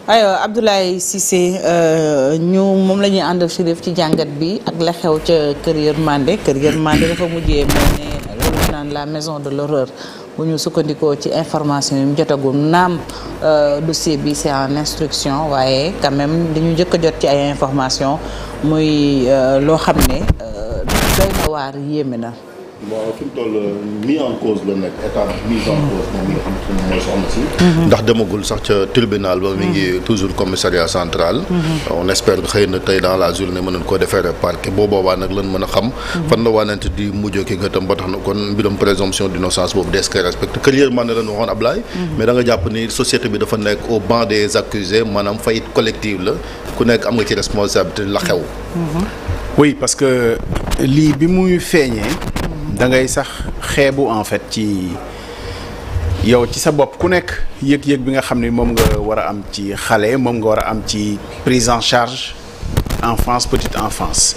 aywa Abdoulaye Cissé ñu moom la ñuy àndal Chérif ci jàngat bi ak la xew ca Kër Yërmande dafa mujjee mel ne loolu naan la maison de l'horreur bu ñu sukkandikoo ci information yi mu jotagum naam dossier bi c'est en instruction waaye quand même dañu njëkk a jot ci ay information muy loo xam ne doy na waar yéeme na. bon fi mu toll mis en cause la nekk état mise en cause moom mi nga xamante ne mooy soxna si. ndax demagul sax ca tribunal ba mi ngi toujours commissariat central. on espère que xëy na tey dans la journée mën nañ koo defeere parquet boo boobaa nag lan mën a xam. fan la waanante di mujjee ki nga tam ba tax na kon mbiram présomption d'innocence boobu des koy respecté que yërmande lañu waxoon Ablaye. mais da nga jàpp ni société bi dafa nekk au banc des accusés maanaam faillite collective la ku nekk am nga ci responsabilité la xew. oui parce que lii bi muy feeñee. da ngay sax xeebu en fait ci yow ci sa bopp ku nekk yëg-yëg bi nga xam ne moom nga war a am ci xale moom nga war a am ci prise en charge enfance petite enfance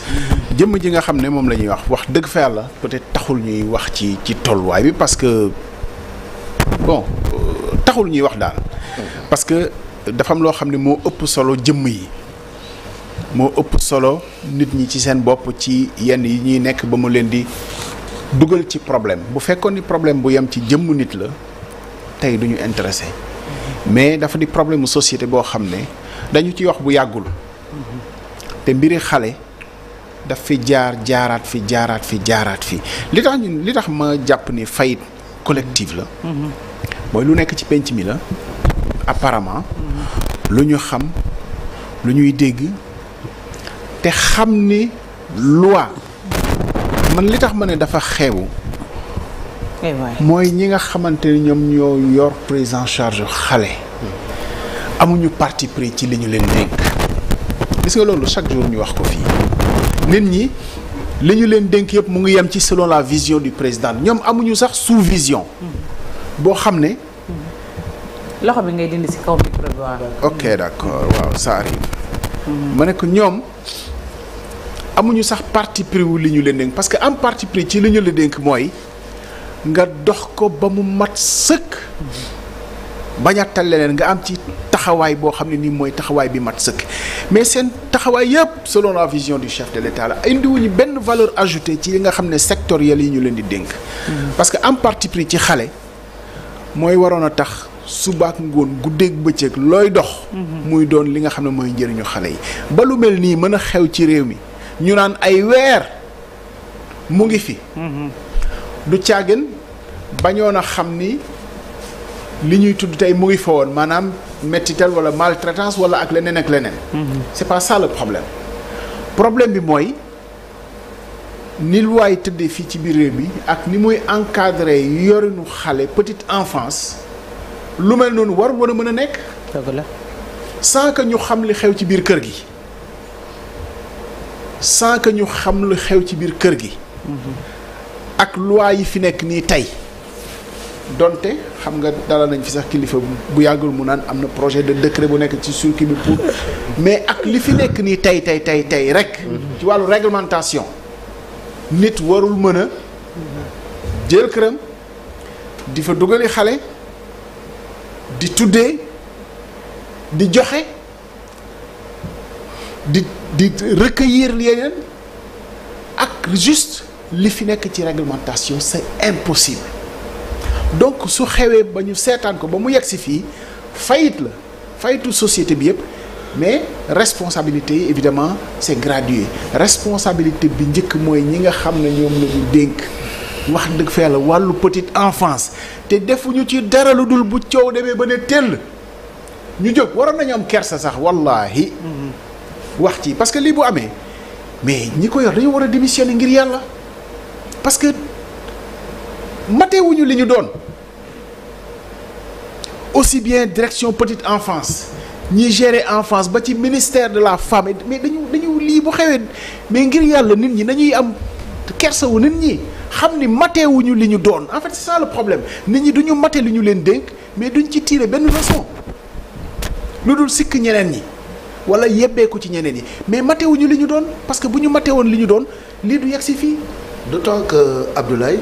jëmm ji nga xam ne moom la ñuy wax dëgg fa yàlla peut-être taxul ñuy wax ci tolluwaay bi parce que bon taxul ñuy wax daal parce que dafa am loo xam ne moo ëpp solo jëmm yi moo ëpp solo nit ñi ci seen bopp ci yenn yi ñuy nekk ba mu leen di dugal ci problème bu fekkoon ni problème bu yem ci jëmm nit la tey du ñu intéressé mais dafa di problème mu société boo xam ne dañu ci wax bu yàggul te mbiri xale daf fi jaaraat fi li tax ma jàpp ni faillite collective la mooy lu nekk ci penc mi la apparemment lu ñu xam lu ñuy dégg te xam ni loi man li tax ma ne dafa xewu mooy ñi nga xamante ni ñoom ñoo yor prise en charge xale amuñu parti pris ci li ñu leen dénk gis nga loolu chaque jour ñu wax ko fii nit ñi li ñu leen dénk yëpp mu ngi yem ci selon la vision du président ñoom amuñu sax sous vision boo xam ne loxo bi ngay dindi ci kaw micro bi waaw. ok d'accord waaw ça arrive ma ne ko ñoom amuñu sax parti pris wu li ñu leen dénk parce que am parti pris ci li ñu la dénk mooy nga dox ko ba mu mat sëkk bañatal leneen nga am ci taxawaay boo xam ne nii mooy taxawaay bi mat sëkk mais seen taxawaay yëpp selon la vision du chef de l'État la indiwuñu benn valeur ajoutée ci li nga xam ne sectoriel yi ñu leen di dénk parce que am parti pris ci xale mooy waroon a tax subaak ngoon guddeeg bëccëg looy dox muy doon li nga xam ne mooy njëriñu xale yi ba lu mel nii mën a xew ci réew mi ñu naan ay weer mu ngi fi du caagin bañoon a xam ni li ñuy tudd tey mu ngi fa woon maanaam mettital wala maltraitance wala ak leneen c'est pas ça le problème bi mooy ni luwaay tëddee fii ci biir réew mi ak ni muy encadrer yorinu xale petite enfance lu mel noonu war a mën a nekk sans que ñu xam li xew ci biir kër gi sans que ñu xam lu xew ci biir kër gi ak loi yi fi nekk nii tey donte xam nga dala nañ fi sax kilifa bu yàggul mu naan am na projet de décret bu nekk ci circuit bi pour mais ak li fi nekk nii tey rek ci wàllu réglementation nit warul mën a jël këram di fa dugali xale di tuddee di joxe di recueillir yeneen ak juste li fi nekk ci réglementation c'est impossible donc su xewee ba ñu seetaan ko ba mu yegg si fii fayitu société bi yëpp mais responsabilité yi évidemment c'est gradué responsabilité bi njëkk mooy ñi nga xam ne ñoom la ñu dénk wax dëgg fa yàlla wàllu petite enfance te defuñu ci dara lu dul bu coow demee ba ne tell ñu jóg waroon nañu am kersa sax wallahi wax ci parce que lii bu amee mais ñi ko yor dañu war a démissionner ngir yàlla parce que matewuñu li ñu doon aussi bien direction petite enfance ñi gérer enfance ba ci ministère de la femme mais dañu lii bu xewee mais ngir yàlla nit ñi nañuy am kersawu nit ñi xam ni matewuñu li ñu doon en fait c'est ça le problème nit ñi duñu mate li ñu leen dénk mais duñ ci tirer benn leçon lu dul sikk ñeneen ñi wala yebbeeku ci ñeneen yi mais matewuñu li ñu doon parce que bu ñu matewoon li ñu doon lii du yegg si fii. d'autant que Abdoulaye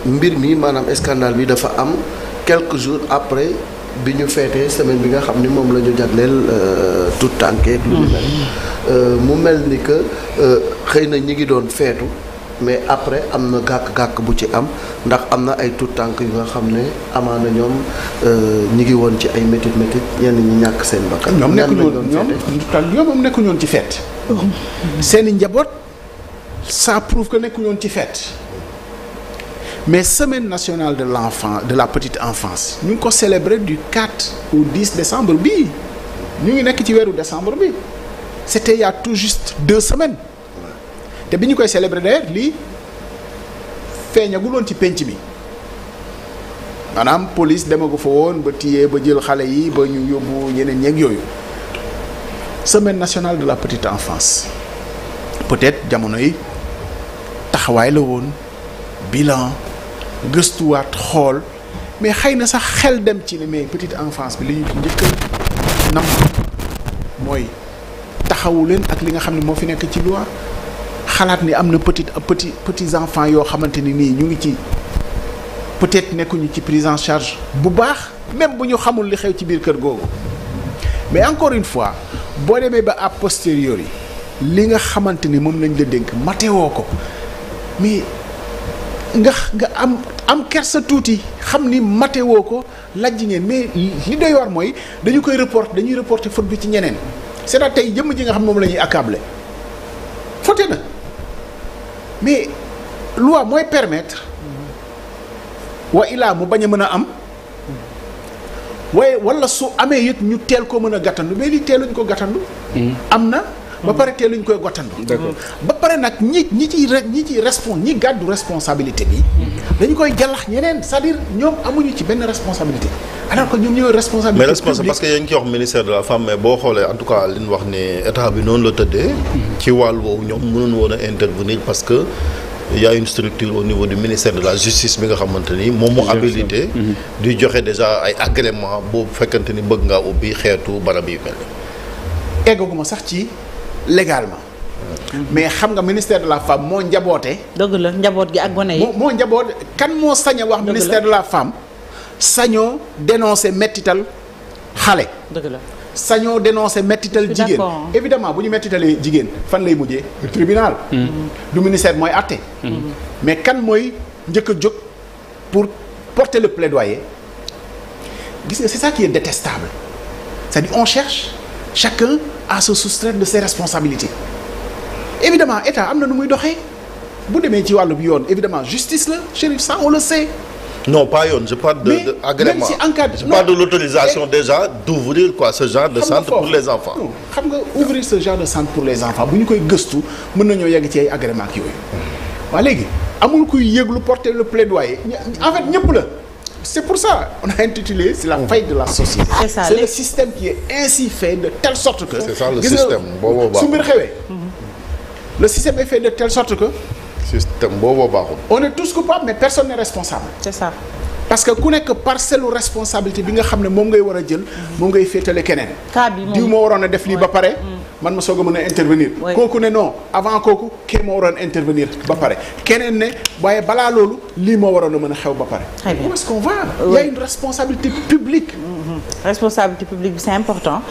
mbir mi maanaam scandale bi dafa am quelques jours après bi ñu feetee semaine bi nga xam ni moom la ñu jagleel tout tànkeeg lu mu mel ni que xëy na ñi ngi doon feetu mais après am na gàkk-gàkk bu ci am ndax am na ay tout tànk yu nga xam ne amaana ñoom ñi ngi woon ci ay métit ñenn ñi ñàkk seen bakkan. ñoom nekkuñu woon ci feet. seeni njaboot ça prouve que nekkuñu woon ci feet. mais semaine nationale de l'enfant de la petite enfance ñu ngi ko célébrer du 4 au 10 décembre bii ñu ngi nekk ci weeru décembre bi c'était il y a tout juste 2 semaines te bi ñu koy célébrer d'ailleurs lii feeñagul woon ci penc mi maanaam police demagu fa woon ba téye ba jël xale yi ba ñu yóbbu ñeneen ñeeg yooyu semaine nationale de la petite enfance peut-être jamono yi taxawaay la woon bilan gëstuwaat xool mais xëy na sax xel dem ci ne mais petite enfance bi li ñu njëkk a nam mooy taxawu leen ak li nga xam ne moo fi nekk ci loi xalaat ni am na petits enfants yoo xamante ni nii ñu ngi ci peut-être nekkuñu ci prise en charge bu baax même bu ñu xamul li xew ci biir kër googu mais encore une fois boo demee ba a posteriori li nga xamante ni moom lañ la dénk matewoo ko mais nga am kersa tuuti xam ni matewoo ko lajj ngeen mais li doy war mooy dañuy reporter faute bi ci ñeneen c'est-à-dire tey jëmm ji nga xam moom la ñuy accabler faute na mais loi mooy permettre wa ilaa mu bañ a mën a am waaye wala su amee it ñu teel ko mën a gàttandu mais li teeluñ ko gàttandu am na ba pare teeluñ koy gàttandu ba pare nag ñi gàddu responsabilité bi dañu koy jàllax ñeneen c'est-à-dire ñoom amuñu ci benn responsabilité alors que ñoom ñooy responsabilité mais responsable parce que yaa ngi ciy wax ministère de la femme mais boo xoolee en tout cas li ñu wax ne état bi noonu la tëddee ci wàll woowu ñoom mënuñ woon a intervenir parce que il y a une structure au niveau du ministère de la justice bi nga xamante ni moom moo habilité di joxe déjà ay agrément boobu fekkante ni bëgg ngaa ubbi xeetu barab yi mel ni eggaguma sax ci légalement mais xam nga ministère de la femme moo njaboote dëgg la njaboot gi ak gone yi moo njaboot kan moo sañ a wax ministère de la femme sañoo dénoncer mettital xale dëgg la sañoo dénoncer mettital jigéen évidemment bu ñu mettitalee jigéen fan lay mujjee tribunal du ministère mooy àtte mais kan mooy njëkk a jóg pour porter le plaidoyer gis nga c'est ça qui est détestable c'est-à-dire on cherche chacun à se soustraire de ses responsabilités évidemment état am na nu muy doxee bu demee ci wàllu bi yoon évidemment justice la Chérif ça on le sait. non pas yoon je parle de agrément si en cas je parle de l'autorisation déjà d'ouvrir quoi ce genre de centre pour les enfants. xam nga ouvrir ce genre de centre pour les enfants bu ñu koy gëstu mën nañoo yegg ci ay agrément ak yooyu. waa léegi amul kuy yëglu porter le plaidoyer en fait ñëpp la. c'est pour ça on a intitulé c'est la faille de la société. c'est le système qui est ainsi fait de telle sorte que. c'est ça le système booboo baaxul su mbir xewee. le système est fait de telle sorte que. système booboo baaxul. on est tous coupables mais personne n'est responsable. c'est ça. parce que ku nekk parcelle responsabilité bi nga xam ne moom ngay war a jël. moom ngay féetale keneen. cas bi moom diw moo waroon a def lii ba pare. man ma soog a mën a intervenir. kooku ne non avant kooku kii moo waroon intervenir ba pare keneen ne waaye balaa loolu lii moo waroon a mën a xew ba pare. très bien où est-ce qu'on va? Il y a une responsabilité publique. responsabilité publique bi c'est important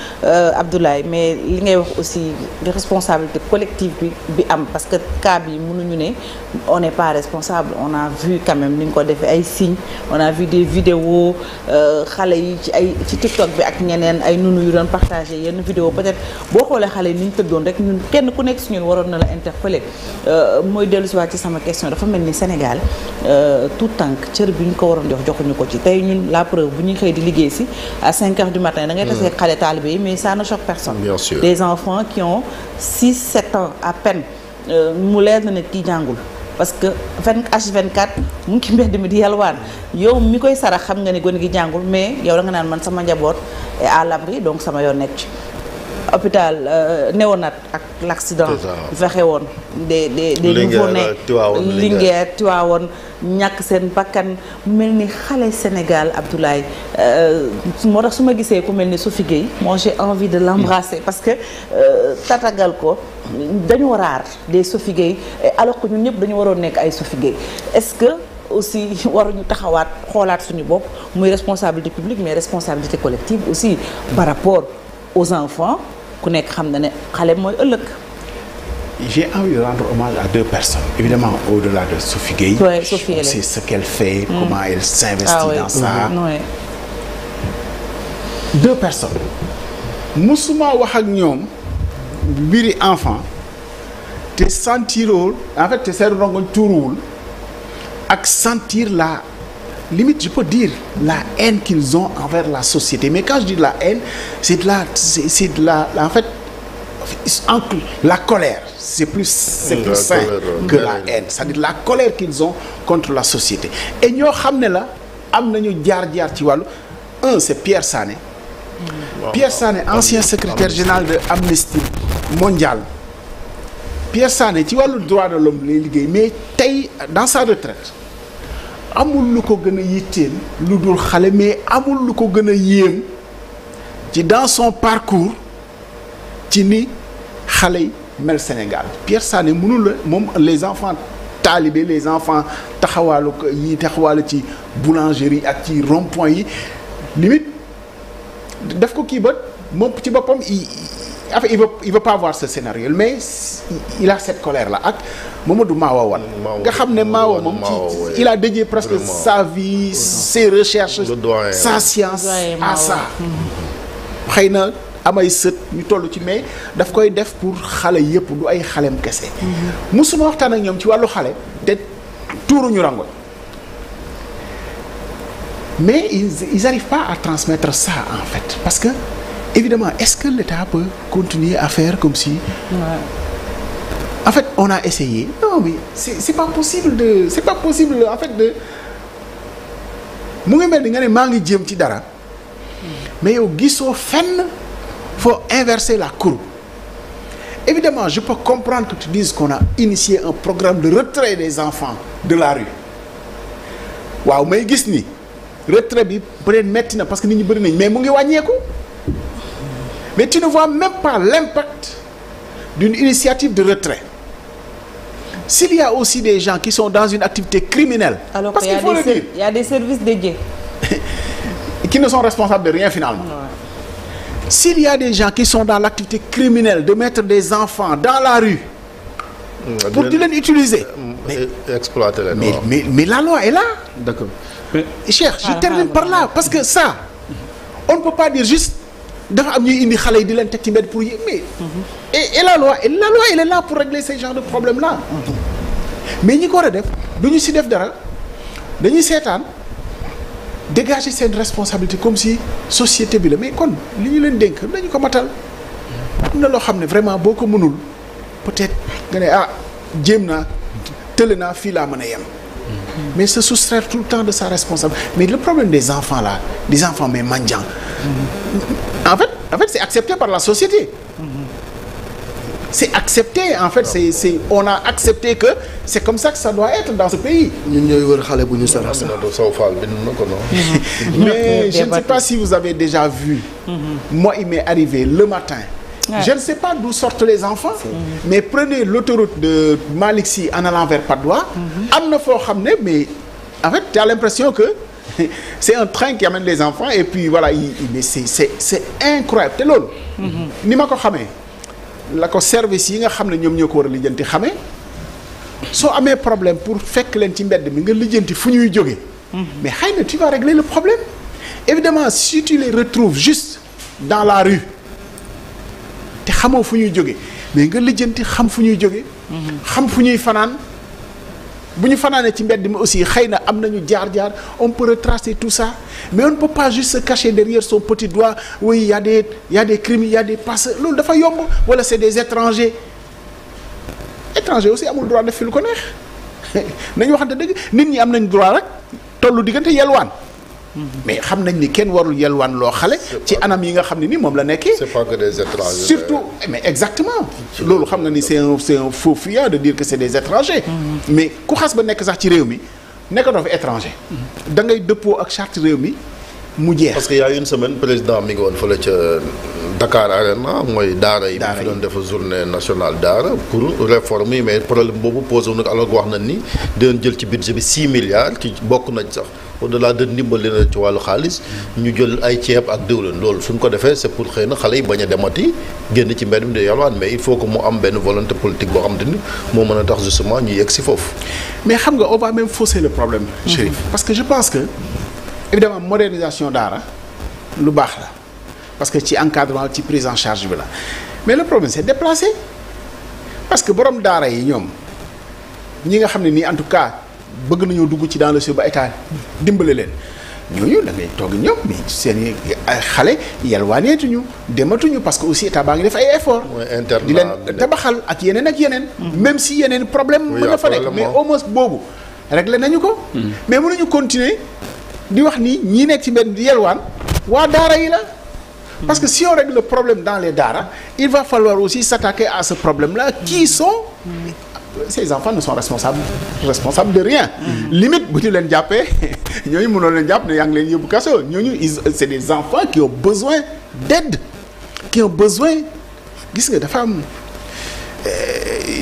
Abdoulaye mais li ngay wax aussi responsabilité collective bi am parce que cas bi mënuñu ne on n'est pas responsable on a vu quand même ni ñu ko defee ay signes on a vu des vidéos xale yi ci TikTok bi ak ñeneen ay nunu yu doon partager yenn vidéo peut-être boo xoolee xale yi ni ñu tëddoon rek ñun kenn ku nekk si ñun waroon na la interpeller mooy dellu si waat ci sama question dafa mel ni Sénégal tout tànk cër bi ñu ko waroon joxuñu ko ci tey ñun la preuve bu ñuy xëy di liggéey si à 5 heures du matin da ngay tasee xale taalibe yi mais ça ne choque personne. Bien sûr. Des enfants qui ont 6-7 ans à peine mu leer na ne kii jàngul parce que H24 mu ngi ci mbedd mi di yalwaan yow mi koy sarax xam nga ne gone gi jàngul mais yow da nga naan man sama njaboot est à l'abri donc sama yoon nekk ci. hôpital néonat ak l'accident fexe woon des nouveau-nés Linguère Tivaouane ñàkk seen bakkan mel ni xale Sénégal Abdoulaye moo tax su ma gisee ku mel ni Sophie Gueye moi j'ai envie de l'embrasser parce que tatagal ko dañu raar des Sophie Gueye alors que ñun ñëpp dañu waroon nekk ay Sophie Gueye est-ce que aussi waruñu taxawaat xoolaat suñu bopp muy responsabilité publique mais responsabilité collective aussi par rapport aux enfants ku nekk xam na ne xale mooy ëllëg. J'ai envie de rendre hommage à deux personnes. Évidemment, au-delà de Sophie Gueye, ouais, Sophie, on sait ce qu'elle fait, comment elle s'investit dans ça. Ouais. Deux personnes. musuma wax ak ñoom mbiri enfant te sentiroo en fait te seen rongoñ tuuruwul ak sentir la limite je peux dire la haine qu'ils ont envers la société mais quand je dis la haine c'est de la en fait la colère c'est plus sain que la haine c'est-à-dire la colère qu'ils ont contre la société et ñoo xam ne la am nañu jaar-jaar ci wàllu c'est Pierre Sané. Pierre Sané ancien secrétaire général de Amnesty Mondial Pierre Sané ci wàllu droit de l'homme lay liggéey mais tey dans sa retraite amul lu ko gën a yitteel lu dul xale mais amul lu ko gën a yéem ci dans son parcours ci ni xale yi mel Sénégal Pierre Sané mënul la moom les enfants talibés les enfants taxawaalu ci boulangerie ak ci rond-point yi limite daf ko kii ba moom ci boppam il veut pas voir ce scénario mais il a cette colère là ak Mamadou Mawa Wane nga xam ne Mawa moom ci il a dédié presque sa vie ses recherches sa science à ça xëy na amay sët ñu toll ci mais daf koy def pour xale yëpp du ay xalem kese musuma waxtaan ak ñoom ci wàllu xale te tuuruñu rangoñ mais ils arrivent pas à transmettre ça en fait parce que évidemment est-ce que l'État peut continuer à faire comme si en fait on a essayé non mais c'est pas possible en fait de mu ngi mel ni nga ne maa ngi jéem ci dara mais yow gisoo fenn faut inverser la courbe évidemment je peux comprendre que tu dises qu'on a initié un programme de retrait des enfants de la rue waaw may gis ni retrait bi peut-être metti na parce que nit ñi bëri nañ mais mu ngi wàññeeku mais tu ne vois même pas l'impact d'une initiative de retrait s'il y a aussi des gens qui sont dans une activité criminelle alors parce qu'il faut le dire il y a des services dédiés qui ne sont responsables de rien finalement s'il y a des gens qui sont dans l'activité criminelle de mettre des enfants dans la rue pour di leen utiliser exploiter leen mais la loi est là d'accord Cheikh je termine par là parce que ça on ne peut pas dire juste dafa am ñuy indi xale yi di leen teg ci mbedd pour mais et la loi elle est là pour régler ces genres de problèmes là mais ñi ko war a def du ñu si def dara dañuy seetaan dégager seen responsabilité comme si société bi la mais kon li ñu leen dénk nañu ko matal am na loo xam ne vraiment boo ko mënul peut-être nga ne jéem naa tële naa fii laa mën a yem mais se soustraire tout le temps de sa responsabilité mais le problème des enfants là des enfants mais mendiants en fait c'est accepté par la société c'est accepté en fait c'est on a accepté que c'est comme ça que ça doit être dans ce pays ñun ñooy wër xale bu ñu sara sax mais je ne sais pas si vous avez déjà vu moi il m'est arrivé le matin je ne sais pas d'où sortent les enfants mais prenez l'autoroute de Malick Sy en allant vers Patte d'Oie am na foo xam ne mais en fait tu as l'impression que c'est un train qui amène les enfants et puis voilà mais c'est incroyable te loolu ni ma ko xamee la ko service yi nga xam ne ñoom ñoo ko war a lijjanti xamee soo amee problème pour fekk leen ci mbedd mi nga lijjanti fu ñuy jógee mais xëy na tu vas régler le problème évidemment si tu les retrouves juste dans la rue te xamoo fu ñuy jógee mais nga lijjanti xam fu ñuy jógee xam fu ñuy fanaan bu ñu fanaanee ci mbedd mi aussi xëy na am nañu jaar-jaar on peut retracer tout ça mais on ne peut pas juste se cacher derrière son petit doigt oui il y a des crimes il y a des passeurs loolu dafa yomb wala c'est des étrangers aussi amul droit def fi lu ko neex nañu waxante dëgg nit ñi am nañ droit rek tollu diggante yelwaan mais xam nañ ni kenn warul yelwaan loo xale ci anam yi nga xam ne ni moom la nekkee c'est pas que des étrangers surtout mais exactement loolu xam nga ni c'est un faux fuyant de dire que c'est des étrangers mais ku xas ba nekk sax ci réew mi nekkatoo fi étranger da ngay dëppoo ak charte réew mi mu jeex. parce que y a une semaine président mi ngi woon fële ca Dakar Arena mooy daara yi. fi doon def journée nationale daara pour réforme yi mais problème boobu posé wu nag alors que wax nañ ni dinañ jël ci budget bi 6 milliards ci bokk nañ sax au-delà de ndimbal na ci wàllu xaalis ñu jël ay ceeb ak diwlin loolu suñ ko defee c'est pour xëy na xale yi bañ a demati génn ci mbedd mi de yalwaan mais il faut que mu am benn volonté politique boo xam te ni moo mën a tax justement ñu yegg si foofu. mais xam nga on va même fausser le problème. Chérif parce que je pense que évidemment modernisation daara lu baax la parce que ci encadrement ci prise en charge bi la mais le problème c'est déplacé parce que borom daara yi ñoom ñi nga xam ne nii en tout cas bëgg nañoo dugg ci dans le sud ba état dimbale leen ñooñu da ngay toog ñoom mais seen xale yalwaaneetuñu dematuñu parce que aussi état baa ngi def ay effort di leen tabaxal ak yeneen même si yeneen problème mën na fa nekk mais au moins boobu réglé nañu ko mais mënuñu continuer di wax ni ñi nekk ci mbedd di yelwaan waa daara yi la parce que si on règle le problème dans les daara il va falloir aussi s'attaquer à ce problème-là qui sont ces enfants ne sont responsables de rien limite bu ñu leen jàppee ñooñu mënoon leen jàpp ne yaa ngi leen yóbbu kaso ñooñu c'est des enfants qui ont besoin d'aide qui ont besoin gis nga dafa am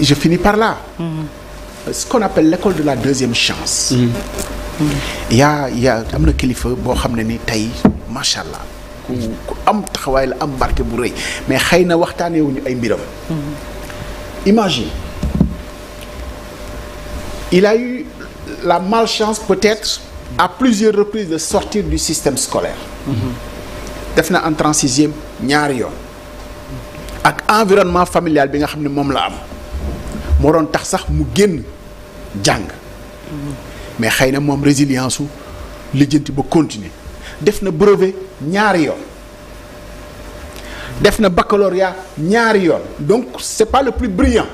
je finis par là ce qu'on appelle l'école de la deuxième chance yaa am na kilifa boo xam ne ni tey macha allah ku am taxawaay la am barke bu rëy mais xëy na waxtaanee wuñu ay mbiram. Imagine il a eu la malchance peut-être à plusieurs reprises de sortir du système scolaire. def na entrée en sixième ñaari yoon ak environnement familial bi nga xam ne moom la am moo doon tax sax mu génn jàng. mais xëy na moom résilience su lijjanti ba continuer def na brevet ñaari yoon def na baccalauréat ñaari yoon donc c'est pas le plus brillant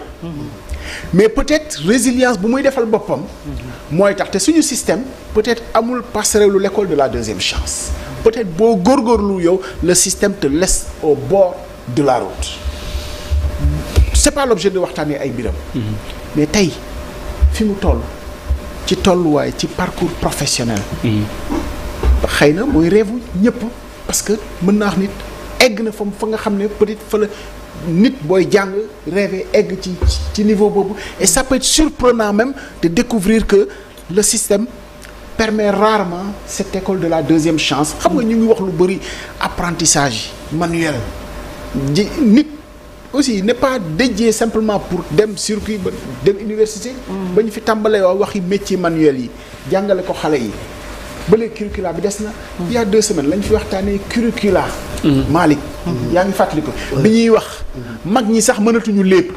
mais peut-être résilience bu muy defal boppam mooy tax te suñu système peut-être amul passerelle l'école de la deuxième chance peut-être boo góorgóorlu yow le système te laisse au bord de la route c'est pas l'objet de waxtaanee ay biram mais tey fi mu toll ci tolluwaay ci parcours professionnel xëy na mooy rêve ñëpp parce que mën naa wax nit egg na fa nga xam ne peut-être fa la nit booy jàng rêver egg ci niveau boobu et ça peut être surprenant même de découvrir que le système permet rarement cette école de la deuxième chance xam nga ñu ngi wax lu bari apprentissage manuel nit aussi n'est pas dédié simplement pour dem circuit ba dem université ba ñu fi tàmbalee waxi métier manuel yi jàngale ko xale yi ba léegi curricula bi des na il y a 2 semaines lañ fi waxtaanee curricula Malick yaa ngi fàttali ko bi ñuy wax mag ñi sax mënatuñu lépp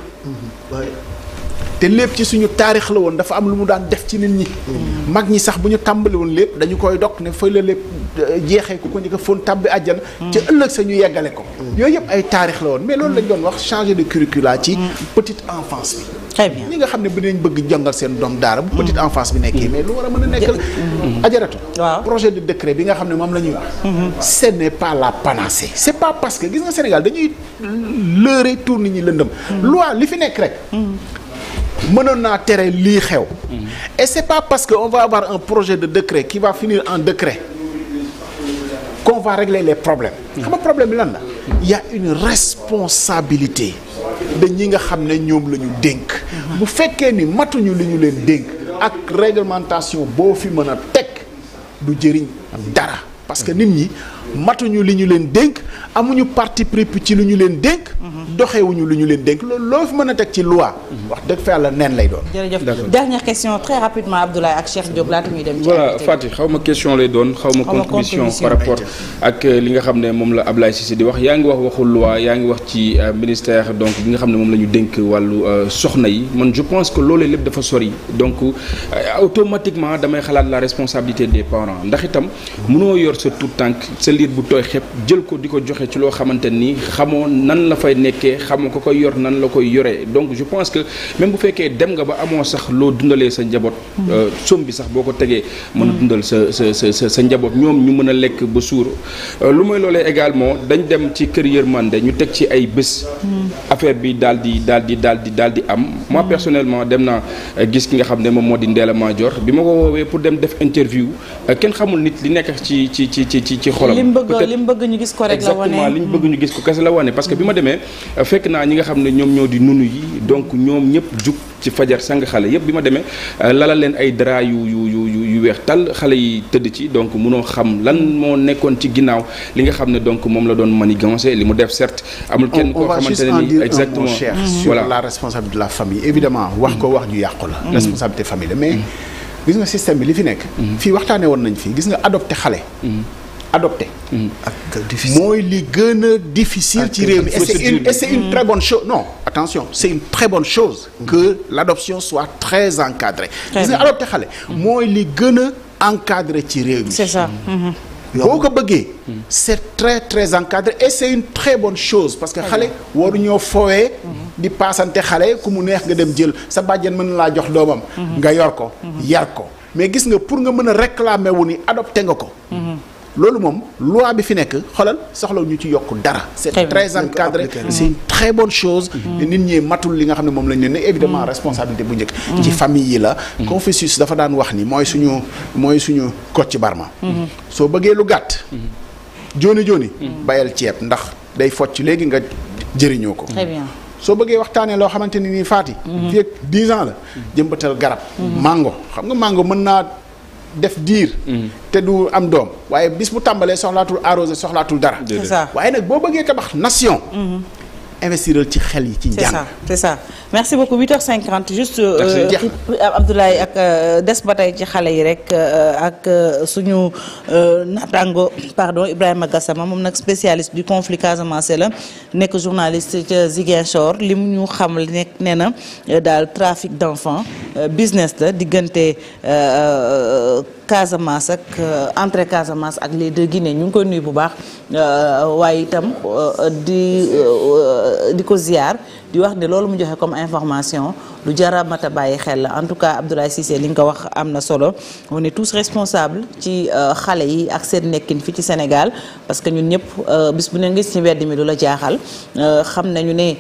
te lépp ci suñu taarix la woon dafa am lu mu daan def ci nit ñi mag ñi sax bu ñu tàmbali woon lépp dañu koy dog ne fay la lépp jeexee ku ko njëkk a foon tàbbi àjjana ca ëllëg sa ñu yeggale ko yooyu yëpp ay taarix la woon mais loolu lañ doon wax changer de curricula ci petite enfance bi très bien ñi nga xam ne bi dañ bëgg jàngal seen doom daara bu petite enfance bi nekkee mais lu war a mën a nekk ajaratu projet de décret bi nga xam ne moom la ñuy wax ce n'est pas la panacée c'est pas parce que gis nga Sénégal dañuy leurrer tour nit ñi lëndëm loi li fi nekk rek mënoon naa tere lii xew et c'est pas parce que on va avoir un projet de décret qui va finir en décret qu'on va régler les problèmes xam nga problème bi lan la il y a une responsabilité de ñi nga xam ne ñoom la ñu dénk bu fekkee ni matuñu li ñu leen dénk ak réglementation boo fi mën a teg du jëriñ dara parce que nit ñi matuñu li ñu leen dénk amuñu parti pris ci lu ñu leen dénk doxewuñu lu ñu leen dénk loolu loo fi mën a teg ci loi wax dëgg fa yàlla neen lay doon. jërëjëf dernière question très rapidement Abdoulaye ak Cheikh Diop laata ñuy dem. voilà Fatick xaw ma question lay doon xaw ma contribution par rapport ak li nga xam ne moom la Abdoulaye Cissé di wax yaa ngi wax waxul loi yaa ngi wax ci ministère donc bi nga xam ne moom la ñu dénk wàllu soxna yi man je pense que loolee lépp dafa sori donc automatiquement damay xalaat la responsabilité des parents ndax itam mënoo yor sa tout tànk sa liir bu tooy xepp jël ko di ko joxe ci loo xamante ni xamoo nan la fay nekkee xamoo ko koy yor nan la koy yoree donc je pense que même bu fekkee dem nga ba amoo sax loo dundalee sa njaboot somme bi sax boo ko tegee mën a dundal sa njaboot ñoom ñu mën a lekk ba suur lu mooy loolee également dañ dem ci kër yërmande ñu teg ci ay bés affaire bi daal di am moi personnellement dem naa gis ki nga xam ne moom moo di Ndella Madior bi ma ko woowee pour dem def interview kenn xamul nit li nekk ci xolam li mu bëgg ñu gis ko rek la wane exactement li ñu bëgg ñu gis ko kese la wane parce que bi ma demee fekk naa ñi nga xam ne ñoom ñoo di nunu yi donc ñoom ñëpp jug ci fajar sang xale yëpp bi ma demee lalal leen ay drap yu weex tal xale yi tëdd ci donc munoo xam lan moo nekkoon ci ginnaaw li nga xam ne donc moom la doon manigancé li mu def certes amul kenn koo xamante ne ni exactement sur la responsabilité de la famille évidemment wax ko wax ju yàqu la responsabilité famille la mais gis nga système bi li fi nekk fii waxtaane woon nañ fii gis nga adopté xale adopté mooy li gën a difficile ci réew mi et c'est une très bonne chose non attention c'est une très bonne chose que l'adoption soit très encadrée gis nga adopté xale mooy li gën a encadré ci réew mi c'est ça boo ko bëggee c'est très très encadré et c'est une très bonne chose parce que xale waru ñoo foowee di paasante xale ku mu neex nga dem jël sa bàjjen mën na laa jox doomam nga yor ko yar ko mais gis nga pour nga mën a réclamer wu ni adopté nga ko loolu moom loi bi fi nekk xoolal soxlaw ñu ci yokk dara c'est très encadré c'est une très bonne chose nit ñi matul li nga xam ne moom lañ leen ne évidemment responsabilité bu njëkk ci famille yi la Confucius dafa daan wax ni mooy suñu Kocc Barma soo bëggee lu gàtt jooni bayal ceeb ndax day focc léegi nga jëriñoo ko très bien soo bëggee waxtaanee loo xamante ni nii faati fii ak 10 ans la jëmbatal garab mango xam nga mango mën naa def diir te du am doom waaye bis bu tàmbalee soxlaatul arrosé soxlaatul dara waaye nag boo bëggee tabax nation investiral ci xel yi ci njàng c'est ça merci beaucoup 8h50 juste Abdoulaye ak des ba tey ci xale yi rek ak suñu naataango pardon Ibrahima Gassama moom nag spécialiste du conflit Casamance la nekk journaliste ca Ziguinchor li mu ñu xamal nekk nee na daal trafic d'enfants business la diggante Casamance ak entrée Casamance ak les deux Guinée ñu ngi koy nuyu bu baax waaye itam di ko ziar di wax ne loolu mu joxe comme information lu jara mata bàyyi xel la en tout cas Abdoulaye Cissé li nga ko wax am na solo on est tous responsables ci xale yi ak seen nekkin fi ci Sénégal parce que ñun ñëpp bis bu ne ngis ci mbedd mi du la jaaxal xam nañu ne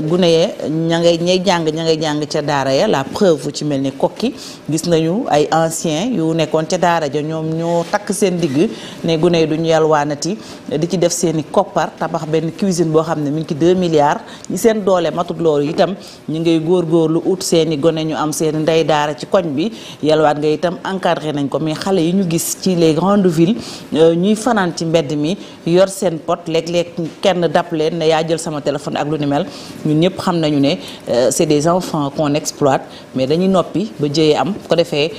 gune yee ñay jàng ca daara ya la preuve ci mel ni kokki gis nañu ay anciens yu nekkoon ca daara ja ñoom ñoo takk seen digg ne gune yi duñu yalwaanati di ci def seen i koppar tabax benn cuisine boo xam ne mi ngi ci 2 milliards ñi seen doole matut loolu itam ñu ngay góorgóorlu ut seen i gone ñu am seen ndey daara ci koñ bi yalwaat nga itam encadré nañ ko mais xale yi ñu gis ci les grandes villes ñuy fanaan ci mbedd mi yor seen pot léeg-léeg kenn dab leen ne yaa jël sama téléphone ak lu ni mel ñun ñëpp xam nañu ne c'est des enfants qu'on exploite mais dañuy noppi ba jëyee am ko defee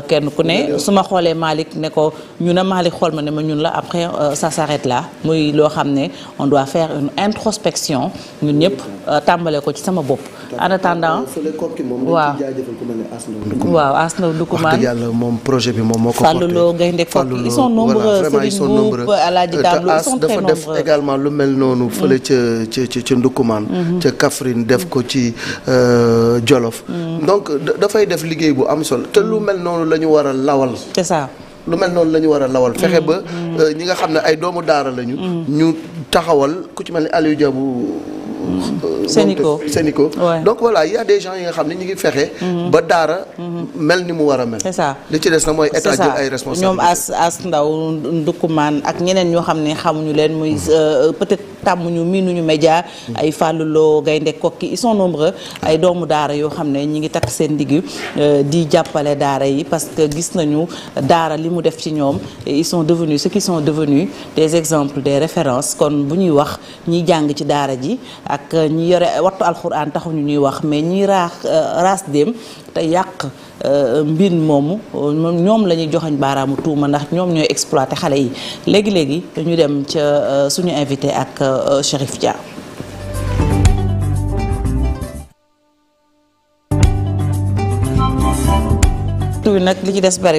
kenn ku ne su ma xoolee Malick ne ko ñu ne Malick xool ma ne ma ñun la après ça s'arrête là muy loo xam ne on doit faire une introspection ñun ñëpp tàmbale ko ci sama bopp en attendant waaw Asnaw Ndukumaan yàlla moom projet bi moom moo ko Fallou Lo Gaynde Kokki ils sont nombreux Serigne Mboup Alaaji Dablo ils sont très nombreux dafa def également lu mel noonu fële ca Ndukumaan ca Kaffrine def ko ci Jolof donc dafay def liggéey bu am solo te lu mel noonu la ñu war a lawal c'est ça lu mel noonu la ñu war a lawal fexe ba ñi nga xam ne ay doomu daara lañu ñu taxawal ku ci mel ni Aliou Diabou Sénico donc voilà il y a des gens yi nga xam ne ñu ngi fexe ba daara mel ni mu war a mel c'est ça li ci des na mooy état jël ay responsabilités ñoom as ndaw Ndukumaan ak ñeneen ñoo xam ne xamuñu leen muy peut-être tàmmuñu miinuñu média ay Fallou Lo Gaynde Kokki ils sont nombreux ay doomu daara yoo xam ne ñi ngi takk seen digg di jàppale daara yi parce que gis nañu daara li mu def ci ñoom ils sont devenus ceux qui sont devenus des exemples des références kon bu ñuy wax ñiy jàng ci daara ji ak ñi yore wattu alxuraan taxuñu ñuy wax mais ñiy raas dem te yàq mbir moomu ñoom la ñuy joxañ baaraamu tuuma ndax ñoom ñooy exploiter xale yi léegi ñu dem ca suñu invité ak Chérif Dia. nag li ci des bari